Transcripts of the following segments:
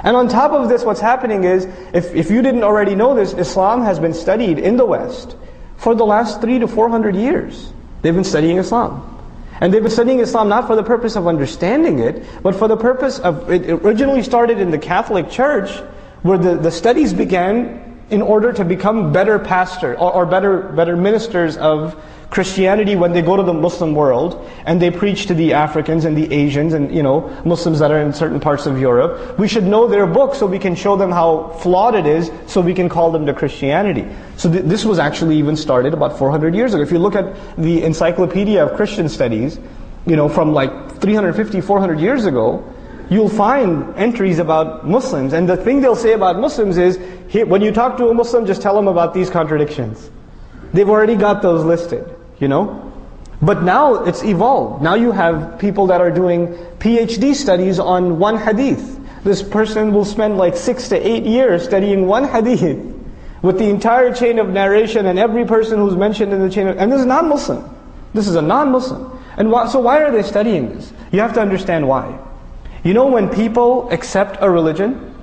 And on top of this, what's happening is, if you didn't already know this, Islam has been studied in the West for the last 300 to 400 years. They've been studying Islam. And they've been studying Islam not for the purpose of understanding it, but for the purpose of, it originally started in the Catholic Church, where the studies began in order to become better pastors, or better ministers of Christianity when they go to the Muslim world, and they preach to the Africans and the Asians and Muslims that are in certain parts of Europe. We should know their book so we can show them how flawed it is, so we can call them to Christianity. So this was actually even started about 400 years ago. If you look at the Encyclopedia of Christian Studies, from like 350, 400 years ago, you'll find entries about Muslims. And the thing they'll say about Muslims is, when you talk to a Muslim, just tell them about these contradictions. They've already got those listed, But now it's evolved. Now you have people that are doing PhD studies on one hadith. This person will spend like 6 to 8 years studying one hadith with the entire chain of narration and every person who's mentioned in the chain and this is non-Muslim. This is a non-Muslim. And so why are they studying this? You have to understand why. When people accept a religion,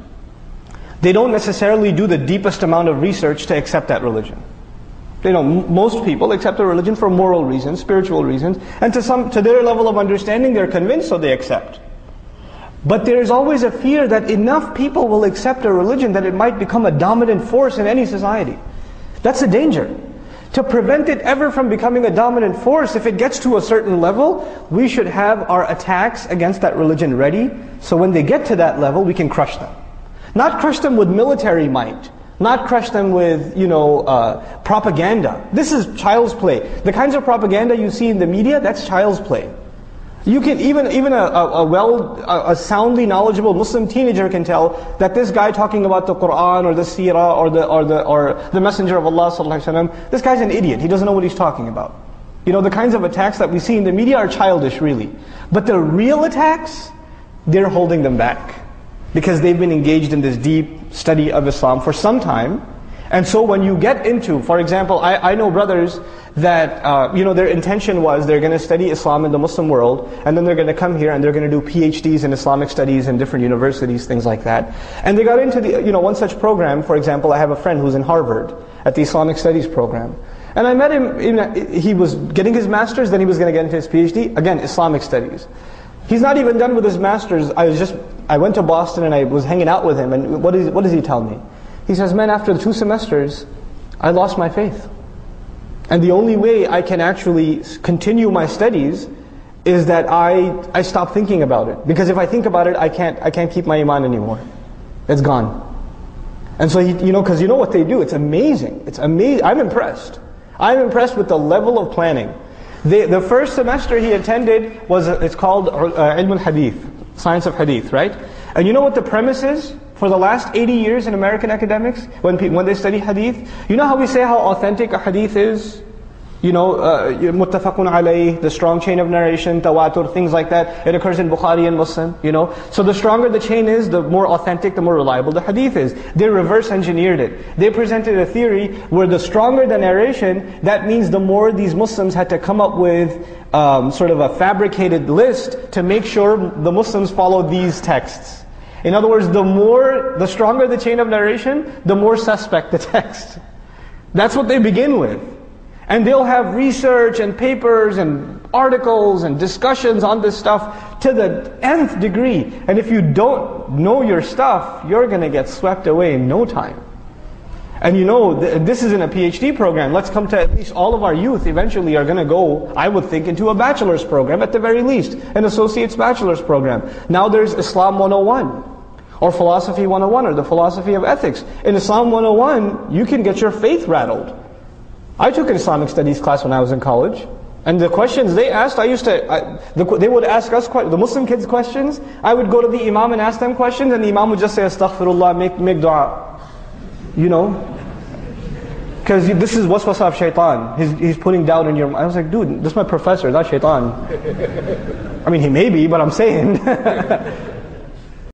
they don't necessarily do the deepest amount of research to accept that religion. Most people accept a religion for moral reasons, spiritual reasons, and to their level of understanding, they're convinced, so they accept. But there is always a fear that enough people will accept a religion that it might become a dominant force in any society. That's a danger. To prevent it ever from becoming a dominant force, if it gets to a certain level, we should have our attacks against that religion ready, so when they get to that level, we can crush them. Not crush them with military might. Not crush them with, propaganda. This is child's play. The kinds of propaganda you see in the media, that's child's play. You can even a soundly knowledgeable Muslim teenager can tell that this guy talking about the Quran or the Seerah or the Messenger of Allah sallallahu alaihi wasallam, this guy's an idiot. He doesn't know what he's talking about. The kinds of attacks that we see in the media are childish, really. But the real attacks, they're holding them back. Because they've been engaged in this deep study of Islam for some time. And so when you get into, for example, I know brothers that, their intention was they're going to study Islam in the Muslim world, and then they're going to come here and they're going to do PhDs in Islamic studies in different universities, things like that. And they got into one such program. For example, I have a friend who's in Harvard at the Islamic Studies program. And I met him, he was getting his master's, then he was going to get into his PhD, again, Islamic studies. He's not even done with his master's. I went to Boston and I was hanging out with him, and what does he tell me? He says, man, after the 2 semesters, I lost my faith. And the only way I can actually continue my studies is that I stop thinking about it. Because if I think about it, I can't keep my iman anymore. It's gone. And so because you know what they do, it's amazing. It's amazing. I'm impressed. I'm impressed with the level of planning. The first semester he attended it's called Ilm al-Hadith, Science of Hadith, right? And you know what the premise is? For the last 80 years in American academics, when they study Hadith, you know how we say how authentic a Hadith is? Muttafaqun alayh, the strong chain of narration, tawatur, things like that. It occurs in Bukhari and Muslim, So the stronger the chain is, the more authentic, the more reliable the hadith is. They reverse engineered it. They presented a theory where the stronger the narration, that means the more these Muslims had to come up with sort of a fabricated list to make sure the Muslims follow these texts. In other words, the stronger the chain of narration, the more suspect the text. That's what they begin with. And they'll have research and papers and articles and discussions on this stuff to the nth degree. And if you don't know your stuff, you're going to get swept away in no time. And this is in a PhD program. Let's come to at least all of our youth eventually are going to go, I would think, into a bachelor's program at the very least. An associate's bachelor's program. Now there's Islam 101. Or Philosophy 101 or the Philosophy of Ethics. In Islam 101, you can get your faith rattled. I took an Islamic studies class when I was in college, and the questions they asked, they would ask us, the Muslim kids questions, I would go to the Imam and ask them questions, and the Imam would just say, Astaghfirullah, make dua. Because this is waswasa of shaitan. He's putting doubt in your mind. I was like, dude, this is my professor, not shaitan. I mean, he may be, but I'm saying.